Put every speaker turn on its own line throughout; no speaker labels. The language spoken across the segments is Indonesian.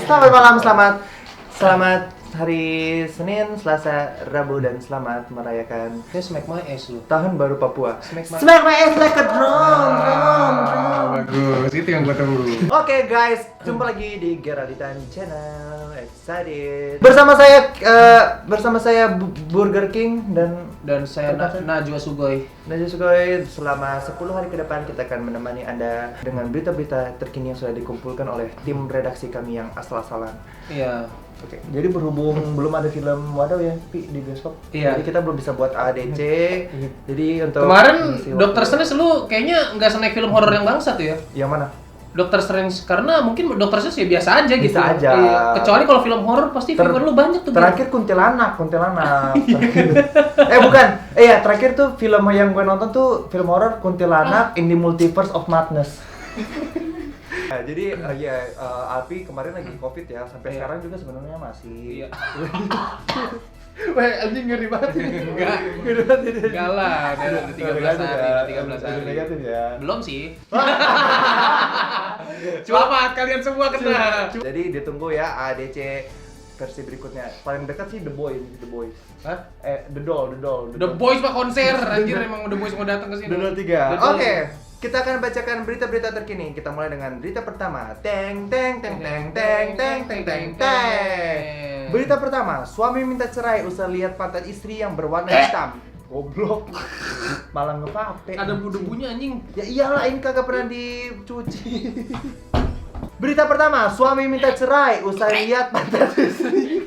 Selamat malam, selamat hari Senin, Selasa, Rabu, dan selamat merayakan
Smack my ass lu.
Tahun Baru Papua.
Smack
my ass like a drum.
Bagus, itu yang gua tunggu.
Oke guys, jumpa lagi di Geralditan Channel. Excited. Bersama saya Burger King dan
saya Najwa Sugoi.
selama 10 hari ke depan kita akan menemani Anda dengan berita-berita terkini yang sudah dikumpulkan oleh tim redaksi kami yang asal-asalan.
Iya.
Oke, jadi berhubung belum ada film Wadaw ya, Pi, di bioskop.
Iya.
Jadi kita belum bisa buat ADC. Jadi untuk
Kemarin
mengisi
Dr.
waktu-
Strange lu kayaknya nggak snack film horor yang bangsat ya?
Yang mana?
Dr. Strange, karena mungkin Dr. Strange ya biasa aja gitu.
Bisa aja.
Iya. Kecuali kalau film horor pasti viewer lu banyak tuh.
Terakhir kuntilanak. Bukan. Terakhir tuh film yang gue nonton tuh film horor Kuntilanak in the Multiverse of Madness. Nah, jadi Alpi kemarin lagi COVID ya, sampai
Iya.
sekarang juga sebenarnya masih.
Iya.
Weh, anjing ngeri banget ini.
Enggak. Enggak lah, udah 13 hari, udah 13 hari.
Negatif ya.
Belum sih. Selamat kalian semua kena.
Jadi ditunggu ya ADC versi berikutnya. Paling dekat sih The Boys.
Hah?
The Doll.
The Boys mah konser, anjir emang The Boys mau datang ke sini.
The Doll 3. Oke. Kita akan bacakan berita-berita terkini. Kita mulai dengan berita pertama. Teng. Berita pertama, suami minta cerai usai lihat pantat istri yang berwarna hitam. Goblok. Malah ngepape.
Ada debunya anjing.
Ya iyalah, ini kagak pernah dicuci. Berita pertama, suami minta cerai usai lihat pantat istri.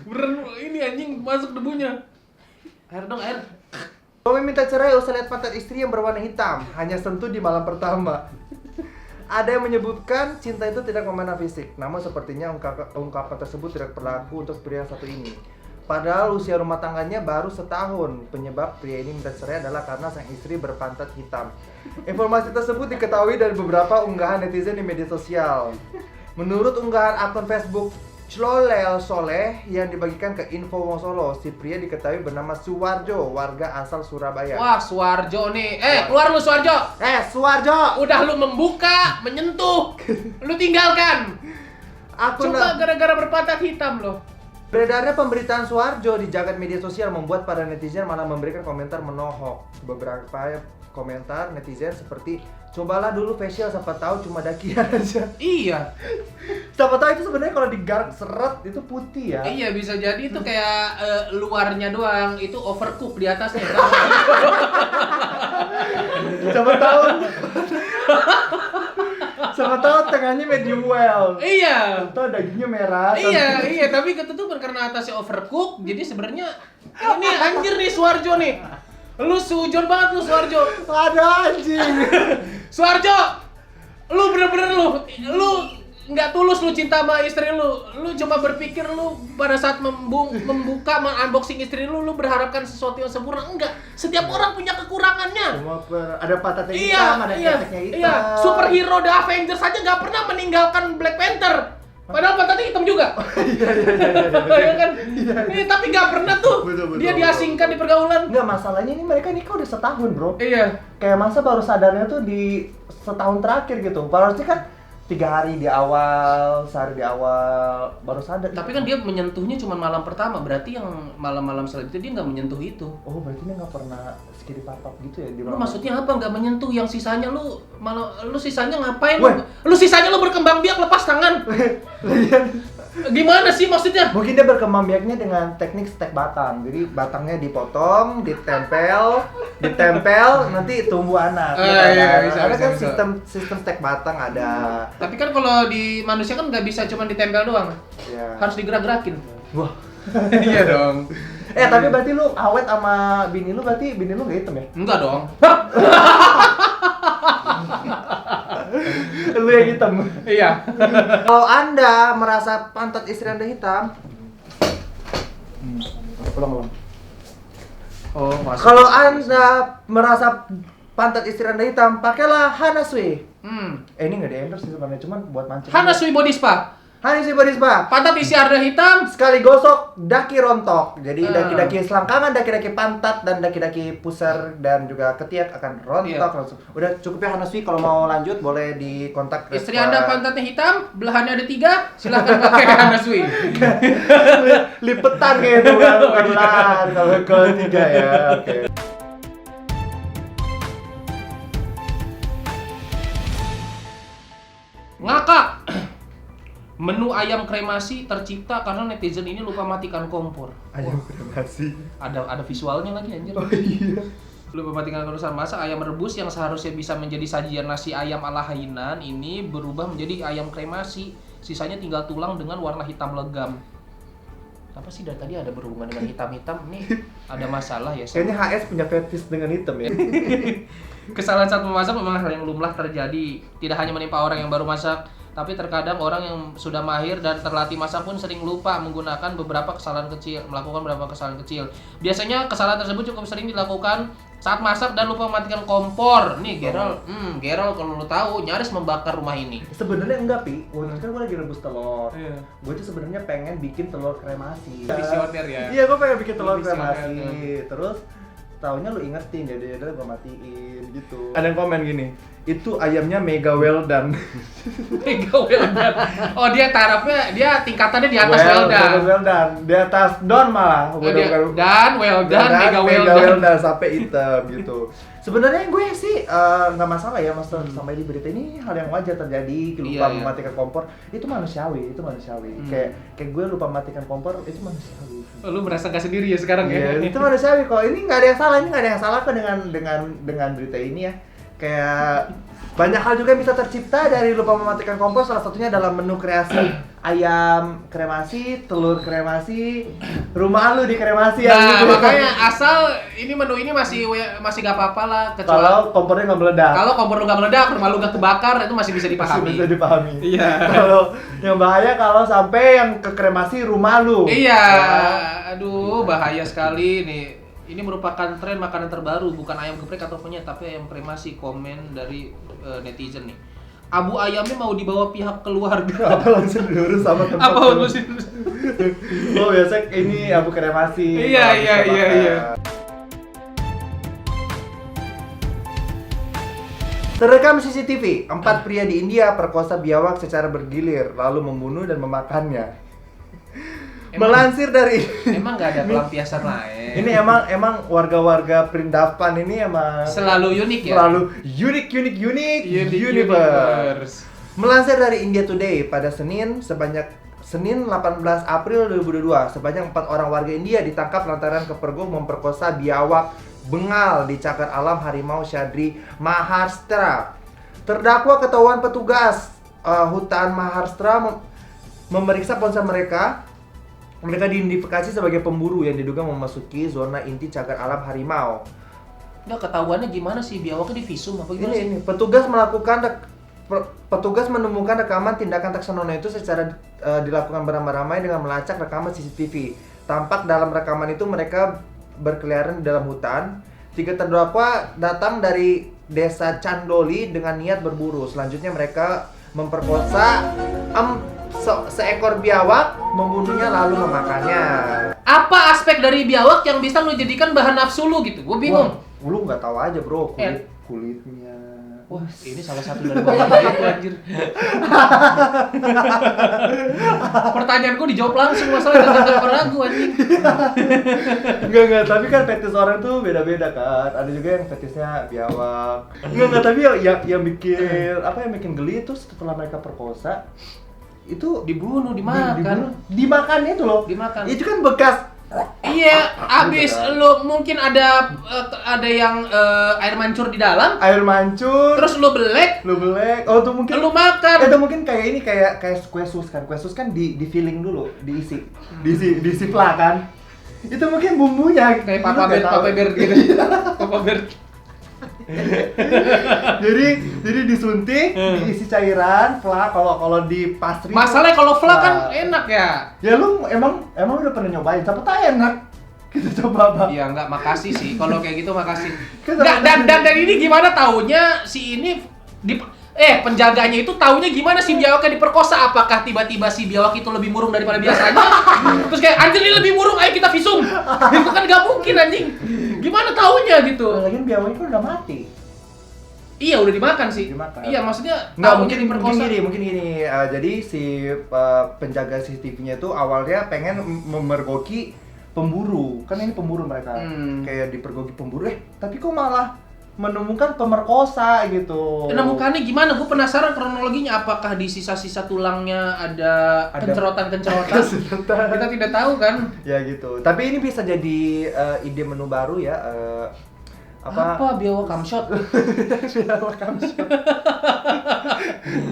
Beneran ini anjing masuk debunya. Air dong, air.
Suami minta cerai usai lihat pantat istri yang berwarna hitam, hanya sentuh di malam pertama. Ada yang menyebutkan cinta itu tidak memandang fisik, namun sepertinya ungkapan tersebut tidak berlaku untuk pria satu ini. Padahal usia rumah tangganya baru setahun. Penyebab pria ini minta cerai adalah karena sang istri berpantat hitam. Informasi tersebut diketahui dari beberapa unggahan netizen di media sosial. Menurut unggahan akun Facebook Clolel Soleh yang dibagikan ke Info Wong Solo, si pria diketahui bernama Suwarjo, warga asal Surabaya.
Wah, Suwarjo nih. Keluar lu Suwarjo.
Suwarjo!
Udah lu membuka, menyentuh. Lu tinggalkan. Coba gara-gara berpantat hitam lo.
Beredarnya pemberitaan Suwarjo di jagat media sosial membuat para netizen malah memberikan komentar menohok. Beberapa komentar netizen seperti, cobalah dulu facial, siapa tahu cuma dakian aja.
Iya.
Siapa tahu itu sebenarnya kalau digaruk seret itu putih ya.
Iya, bisa jadi itu kayak luarnya doang, itu overcook di atasnya.
Siapa tahu. Siapa tahu tengahnya medium well.
Iya.
Atau dagingnya merah.
Iya, tapi ketutupan karena atasnya overcook, jadi sebenarnya ini anjir nih Suwarjo nih. Lu sujon banget lu Suwarjo.
Ada anjing.
Suwarjo, lu bener-bener lu nggak tulus lu cinta sama istri lu. Lu cuma berpikir lu pada saat membuka unboxing istri lu berharapkan sesuatu yang sempurna. Enggak, setiap orang punya kekurangannya.
Semua ada patahnya
Iya,
hitam, ada keteknya hitam.
iya. Superhero The Avengers aja nggak pernah meninggalkan Black Panther. Padahal pantatnya hitam juga. Iya kan? Iya, tapi nggak pernah tuh.
Betul.
Dia diasingkan di pergaulan.
Enggak, masalahnya ini mereka nikah udah setahun, bro.
Iya.
Kayak masa baru sadarnya tuh di setahun terakhir gitu. Harusnya kan 3 hari di awal, sehari di awal baru sadar.
Tapi kan dia menyentuhnya cuma malam pertama, berarti yang malam-malam selanjutnya dia nggak menyentuh itu.
Oh, berarti dia nggak pernah skiri papap gitu ya di
Lu
malam.
maksudnya apa nggak menyentuh? Yang sisanya lu malah lu sisanya ngapain?
Weh.
Lu sisanya lu berkembang biak lepas tangan. Gimana sih maksudnya?
Mungkin dia berkembang biaknya dengan teknik stek batang. Jadi batangnya dipotong, ditempel, nanti tumbuh anak.
Iya, bisa,
Ada kan
bisa.
sistem stek batang ada.
Tapi kan kalau di manusia kan nggak bisa cuma ditempel doang,
Ya.
harus digerak-gerakin.
Wah.
Iya dong.
Tapi berarti lu awet sama bini lu, berarti bini lu nggak hitam ya?
Enggak dong.
Lu yang hitam.
Iya.
Kalau Anda merasa pantat istri Anda hitam, ulang.
Oh, masuk.
Kalau Anda merasa pantat istri Anda hitam, pakailah Hana Sui. Ini nggak di endorse sih sebenarnya, cuman buat mancing.
Hana Sui Body Spa.
Hani Sibarisba.
Pantat isi arda hitam.
Sekali gosok, daki rontok. Jadi daki-daki selangkangan, daki-daki pantat, dan daki-daki pusar dan juga ketiak akan rontok langsung. Udah cukup ya Hanaswi, kalau mau lanjut boleh dikontak
Istri Anda pantatnya hitam, belahannya ada 3, silahkan pakai Hanaswi.
Lipetan kayak itu kan, bukan belahan kalau ketiga ya. Oke.
Ngakak. Menu ayam kremasi tercipta karena netizen ini lupa matikan kompor.
Ayam kremasi.
Ada visualnya lagi anjir.
Oh iya.
Lupa matikan kompor, masa ayam rebus yang seharusnya bisa menjadi sajian nasi ayam ala Hainan ini berubah menjadi ayam kremasi. Sisanya tinggal tulang dengan warna hitam legam. Apa sih dari tadi ada berhubungan dengan hitam-hitam? Nih ada masalah ya.
Kayaknya HS punya fetish dengan hitam ya.
Kesalahan saat memasak memang hal yang lumrah terjadi. Tidak hanya menimpa orang yang baru masak, tapi terkadang orang yang sudah mahir dan terlatih masak pun sering lupa melakukan beberapa kesalahan kecil. Biasanya kesalahan tersebut cukup sering dilakukan saat masak dan lupa mematikan kompor. Nih Gerald kalau lu tahu nyaris membakar rumah ini.
Sebenarnya enggak, Pi. Waktu itu kan gue lagi rebus telur.
Iya.
Gue tuh sebenarnya pengen bikin telur kremasi.
Visioner ya.
Iya, gue pengen bikin telur
Visioner.
kremasi. Terus taunya lu ingetin, jadi gue matiin gitu. Ada yang komen gini, itu ayamnya mega well done.
Mega well done. Oh dia tarafnya, dia tingkatannya di atas well done.
Well done. Di atas don malah.
Oh, dan well done, mega well
well
done.
done sampai hitam gitu. Sebenarnya gue sih nggak masalah ya, Mas, sampai di berita ini hal yang wajar terjadi, lupa
Iya.
mematikan kompor, itu manusiawi. Kayak gue lupa mematikan kompor, itu manusiawi.
Oh, lu merasa gak sendiri ya sekarang ya?
Iya, itu manusiawi kok. Ini nggak ada yang salah, kok dengan berita ini ya. Kayak banyak hal juga yang bisa tercipta dari lupa mematikan kompor, salah satunya dalam menu kreasi ayam kremasi, telur kremasi, rumah lu dikremasi ya.
Nah,
gitu.
makanya asal ini menu ini masih gak apa-apa lah, kecuali
Kalau kompornya nggak meledak.
kalau kompor lu gak meledak, rumah lu gak kebakar, itu masih bisa
Masih
dipahami.
bisa dipahami.
Iya.
Kalau yang bahaya kalau sampai yang ke kremasi rumah lu.
Iya,
Ya.
aduh bahaya sekali nih. Ini merupakan tren makanan terbaru, bukan ayam geprek atau penyet, tapi ayam kremasi. Komen dari netizen nih. Abu ayamnya mau dibawa pihak keluarga.
Apa langsung diurus sama tempat.
Apa
lu?
sih?
Oh, biasa ini abu kremasi.
Iya,
Kalau
iya,
bisa
iya,
makan.
iya.
Terekam CCTV, 4 pria di India perkosa biawak secara bergilir, lalu membunuh dan memakannya. Melansir dari
Emang gak ada pelampiasan lain.
ini emang warga-warga Perindapan ini emang
Selalu unik ya.
selalu unik universe. Melansir dari India Today pada Senin 18 April 2022, sebanyak 4 orang warga India ditangkap lantaran kepergok memperkosa biawak bengal di cagar alam harimau Shadri, Maharashtra. Terdakwa ketahuan petugas hutan Maharashtra memeriksa ponsel mereka. Mereka diidentifikasi sebagai pemburu yang diduga memasuki zona inti cagar alam harimau.
Nggak ketahuannya gimana sih biawaknya di visum apa gimana sih?
Ini petugas menemukan rekaman tindakan taksonono itu secara dilakukan beramai-ramai dengan melacak rekaman CCTV. Tampak dalam rekaman itu mereka berkeliaran di dalam hutan. 3 terdakwa datang dari desa Candoli dengan niat berburu. Selanjutnya mereka memperkosa seekor biawak, membunuhnya lalu memakannya.
Apa aspek dari biawak yang bisa lu jadikan bahan nafsu lu gitu? Gue bingung.
Wah, lu nggak tahu aja bro, kulitnya.
Wah, ini salah satu dari banyak itu anjir. Pertanyaan gue dijawab langsung, masalah jangan ragu anjing.
Enggak, tapi kan fetis orang tuh beda-beda kan. Ada juga yang fetisnya biawak. Enggak, tapi yang bikin geli itu setelah mereka perkosa itu
Dibunuh, dimakan.
dimakan itu loh.
Dimakan.
Itu kan bekas.
Iya, abis lu mungkin ada yang air mancur di dalam,
Air mancur.
terus lu belek,
Oh, tuh mungkin.
lu makan.
Itu mungkin kayak kue sus kan. Kue sus kan di filling dulu, diisi pla kan. Itu mungkin bumbunya.
Kayak
Lu nggak tahu.
Papa Bear gitu. Papa Bear.
jadi disuntik, diisi cairan, fla kalau di pastry.
Masalahnya kalau fla kan
Fla.
enak ya.
Ya lu emang udah pernah nyobain, siapa tahu enak. Kita coba apa?
Iya, enggak, makasih sih. Kalau kayak gitu makasih.
Kan
Enggak,
sama-
dan ini gimana taunya si ini penjaganya itu taunya gimana si biawaknya diperkosa? Apakah tiba-tiba si biawak itu lebih murung daripada biasanya? Terus kayak anjir ini lebih murung, ayo kita visum. Itu kan gak mungkin anjing. Gimana taunya gitu?
Lagian biawak itu udah mati.
Iya udah dimakan sih.
Dimakan.
Iya maksudnya
Nggak,
taunya diperkosa.
mungkin gini. Jadi si penjaga CCTV-nya itu awalnya pengen memergoki pemburu. Kan ini pemburu mereka. Kayak dipergoki pemburu. Tapi kok malah menemukan pemerkosa gitu.
Menemukannya gimana? Gue penasaran kronologinya. Apakah di sisa-sisa tulangnya ada kencerotan-kencerotan? Kita tidak tahu kan.
Ya gitu. Tapi ini bisa jadi ide menu baru ya.
Apa biawak kamshot?
Biawak kamshot.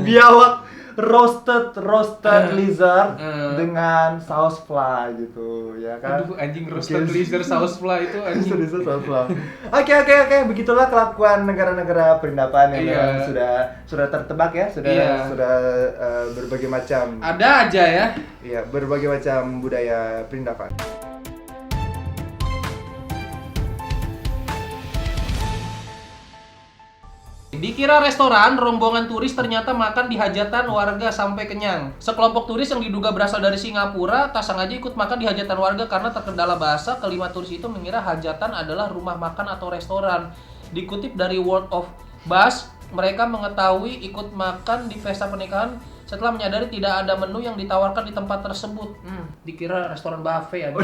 Biawak roasted lizard dengan saus fly gitu ya kan.
Aduh anjing roasted lizard saus fly itu anjing.
Lizard saus fly. Oke, begitulah kelakuan negara-negara perindapan yang memang sudah tertebak ya, sudah berbagai macam.
Ada aja ya.
Iya, berbagai macam budaya perindapan.
Dikira restoran, rombongan turis ternyata makan di hajatan warga sampai kenyang. Sekelompok turis yang diduga berasal dari Singapura, tak sengaja ikut makan di hajatan warga karena terkendala bahasa. Kelima turis itu mengira hajatan adalah rumah makan atau restoran. Dikutip dari World of Buzz, mereka mengetahui ikut makan di pesta pernikahan setelah menyadari tidak ada menu yang ditawarkan di tempat tersebut. Dikira restoran buffet aja.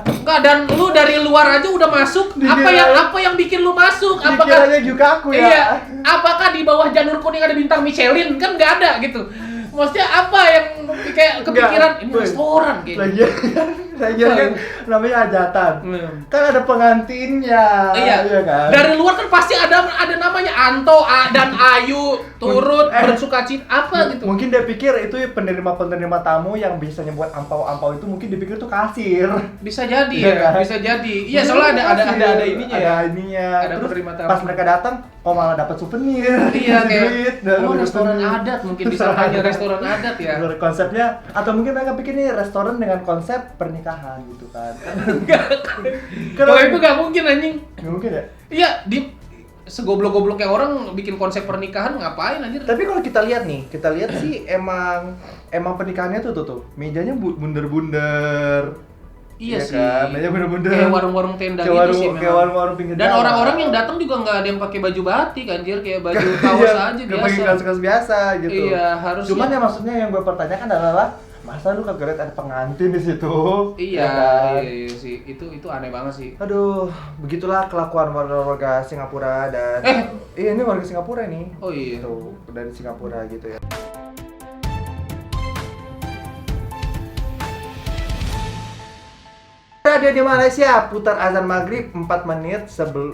Enggak, dan lu dari luar aja udah masuk. Apa yang bikin lu masuk? Apakah
Dikiranya Yukaku ya?
Iya. Apakah di bawah janur kuning ada bintang Michelin? Kan nggak ada gitu. Maksudnya apa yang kayak kepikiran ini restoran gitu.
Lagian kan namanya hajatan. Kan ada pengantinnya.
Iya
kan?
Dari luar kan pasti ada namanya Anto dan Ayu turut bersukacita apa gitu.
Mungkin dia pikir itu penerima tamu yang bisa nyebut ampau-ampau itu mungkin dipikir tuh kasir.
Bisa jadi
Iya
ya,
kan?
bisa jadi. Iya, soalnya ada ininya ya.
Ada ininya.
Ada
Terus
penerima tamu.
pas mereka datang kok malah dapat souvenir.
Iya
dikasih duit,
kayak
dapat
restoran
souvenir.
adat mungkin disangkanya restoran adat ya.
Konsepnya atau mungkin mereka pikir ini restoran dengan konsep pernikahan gitu kan.
Kalau itu nggak mungkin anjing.
Nggak mungkin ya?
Iya, di segoblok-gobloknya orang bikin konsep pernikahan ngapain anjir?
Tapi kalau kita lihat sih emang pernikahannya tuh mejanya bunder-bunder.
Iya sih.
Kan? Meja bunder-bunder.
Kayak warung-warung tenda
Kayak
gitu sih
kayak
memang.
warung-warung pinggir
Dan
jalan.
orang-orang yang datang juga nggak ada yang pakai baju batik anjir, kayak baju kaos aja
Nggak pakai
biasa.
kaos biasa gitu.
Iya, harusnya.
Cuman ya maksudnya yang gue pertanyakan adalah masa lu kagak lihat ada pengantin di situ?
Iya,
Ya kan?
iya sih. Itu aneh banget sih.
Aduh, begitulah kelakuan warga Singapura dan ini warga Singapura nih.
Oh iya.
Tuh, dari Singapura gitu ya. Radio di Malaysia putar azan maghrib 4 menit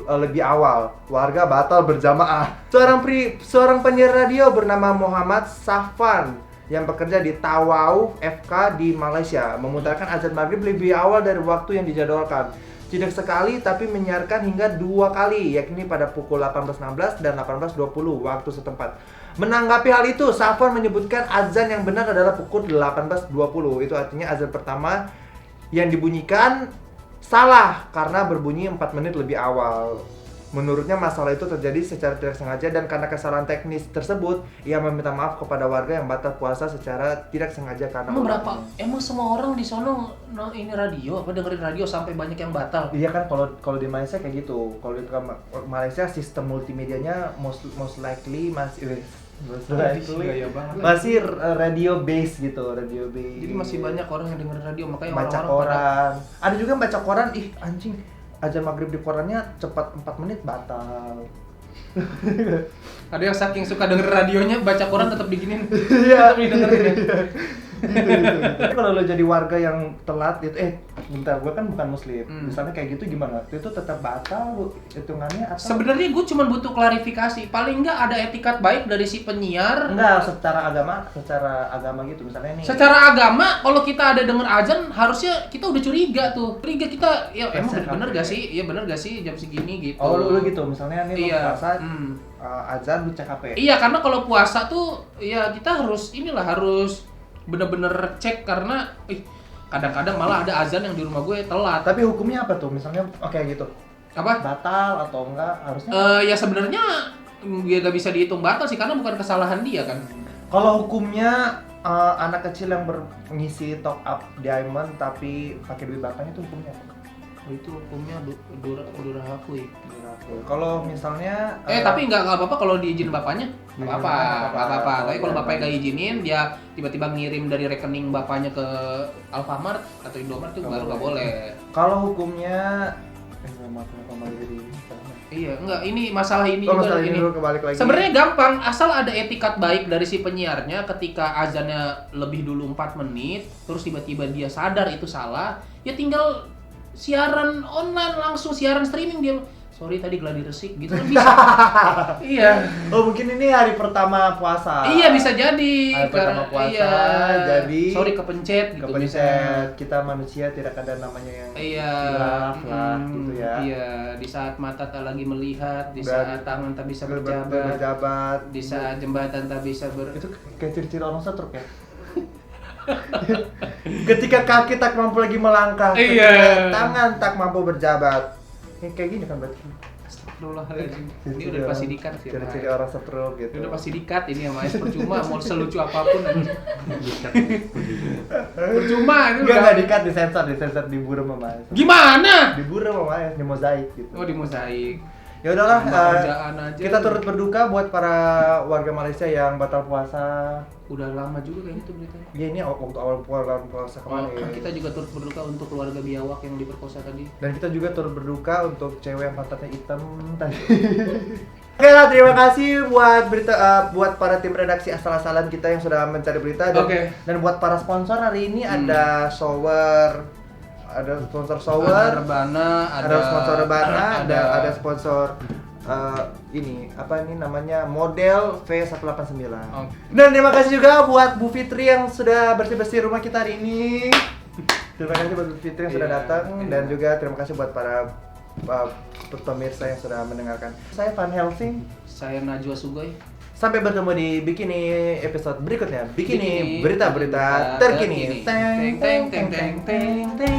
lebih awal. Warga batal berjamaah. Seorang penyiar radio bernama Muhammad Safwan yang bekerja di Tawau FK di Malaysia memutarkan azan maghrib lebih awal dari waktu yang dijadwalkan. Tidak sekali tapi menyiarkan hingga 2 kali, yakni pada pukul 18.16 dan 18.20 waktu setempat. Menanggapi hal itu, Safwan menyebutkan azan yang benar adalah pukul 18.20. Itu artinya azan pertama yang dibunyikan salah karena berbunyi 4 menit lebih awal. Menurutnya masalah itu terjadi secara tidak sengaja dan karena kesalahan teknis tersebut, ia meminta maaf kepada warga yang batal puasa secara tidak sengaja karena
Emang semua orang di sono ini radio apa dengerin radio sampai banyak yang batal?
Iya kan, kalau di Malaysia kayak gitu. Kalau di Malaysia sistem multimedianya most likely masih
Gaya banget.
masih radio base gitu, radio base.
Jadi masih banyak orang yang dengerin radio, makanya
baca
orang-orang
koran. Ada juga yang baca koran, anjing. Azan maghrib di korannya cepat 4 menit batal.
ada yang saking suka denger radionya baca koran tetap diginin.
Iya.
Tetap didengerin ya.
gitu. Tapi kalau lo jadi warga yang telat itu bentar, gue kan bukan muslim. Misalnya kayak gitu gimana? Itu tetap batal lu hitungannya atau
Sebenarnya gue cuma butuh klarifikasi. Paling nggak ada etikat baik dari si penyiar.
enggak secara agama gitu misalnya nih.
Secara agama, kalau kita ada denger azan, harusnya kita udah curiga tuh. Curiga kita, ya emang bener gak sih? Iya bener gak sih jam segini gitu.
Oh lu gitu, misalnya nih
Iya.
lu puasa azan lu cek HP.
Iya, karena kalau puasa tuh ya kita harus harus bener-bener cek karena kadang-kadang malah ada azan yang di rumah gue telat.
Tapi hukumnya apa tuh? Misalnya gitu.
Apa?
Batal atau enggak harusnya?
Ya sebenarnya dia gak bisa dihitung batal sih karena bukan kesalahan dia kan.
Kalau hukumnya anak kecil yang mengisi top up diamond tapi pakai duit bapaknya itu hukumnya apa?
Itu hukumnya durhaka.
Kalau misalnya
Tapi nggak apa-apa kalau diizin bapaknya, nggak apa-apa,
Nggak
nggak apa-apa. Tapi kalau
iya.
bapaknya nggak izinin, dia tiba-tiba ngirim dari rekening bapaknya ke Alfamart atau Indomaret itu baru nggak boleh.
kalau hukumnya maaf kembali jadi
Iya, enggak. Ini masalah ini
kalau
juga
masalah ini
ini.
dulu kebalik lagi.
Sebenarnya gampang, asal ada etikat baik dari si penyiarnya ketika azannya lebih dulu 4 menit, terus tiba-tiba dia sadar itu salah, ya tinggal siaran online langsung siaran streaming dia. Sorry tadi gladi resik gitu kan bisa. Iya.
Oh mungkin ini hari pertama puasa.
Iya bisa jadi.
Hari pertama puasa,
iya.
jadi
sorry kepencet gitu
kepencet. Kita manusia tidak ada namanya yang
Iya.
hilaf lah gitu ya.
Iya, di saat mata tak lagi melihat, di
Dan
saat tangan tak bisa berjabat,
berjabat.
di saat jembatan tak bisa
Itu kayak ciri-ciri orang setruk ya. Ketika kaki tak mampu lagi melangkah,
Iya.
ketika tangan tak mampu berjabat. Kayak gini kan berarti.
Astagfirullahaladzim. Ini udah pasti dikat sih.
Ciri-ciri orang setruk gitu.
Ini udah pasti dikat ini sama es percuma mau selucu apapun aja. Percuma itu
Enggak dikat, disensor diburu sama Mas.
Gimana?
Diburu sama Mas, di mozaik gitu.
Oh di mozaik.
Ya udahlah,
Tambah kerjaan aja.
kita turut berduka buat para warga Malaysia yang batal puasa.
Udah lama juga kayaknya itu beritanya.
Ya ini waktu awal puasa kemarin.
Kita juga turut berduka untuk keluarga biawak yang diperkosa tadi.
Dan kita juga turut berduka untuk cewek yang pantatnya hitam tadi. Oke lah, terima kasih buat buat para tim redaksi asal-asalan kita yang sudah mencari berita dan buat para sponsor hari ini ada sponsor shower,
Ada Rebana,
ada sponsor Rebana, ada sponsor ini apa ini namanya model V189. Dan terima kasih juga buat Bu Fitri yang sudah bersih-bersih rumah kita hari ini. Terima kasih buat Bu Fitri yang sudah datang dan juga terima kasih buat para pemirsa yang sudah mendengarkan. Saya Van Helsing.
Saya Najwa Sugoi.
Sampai bertemu di Bikini episode berikutnya. Bikini berita-berita terkini.
Teng teng teng teng teng.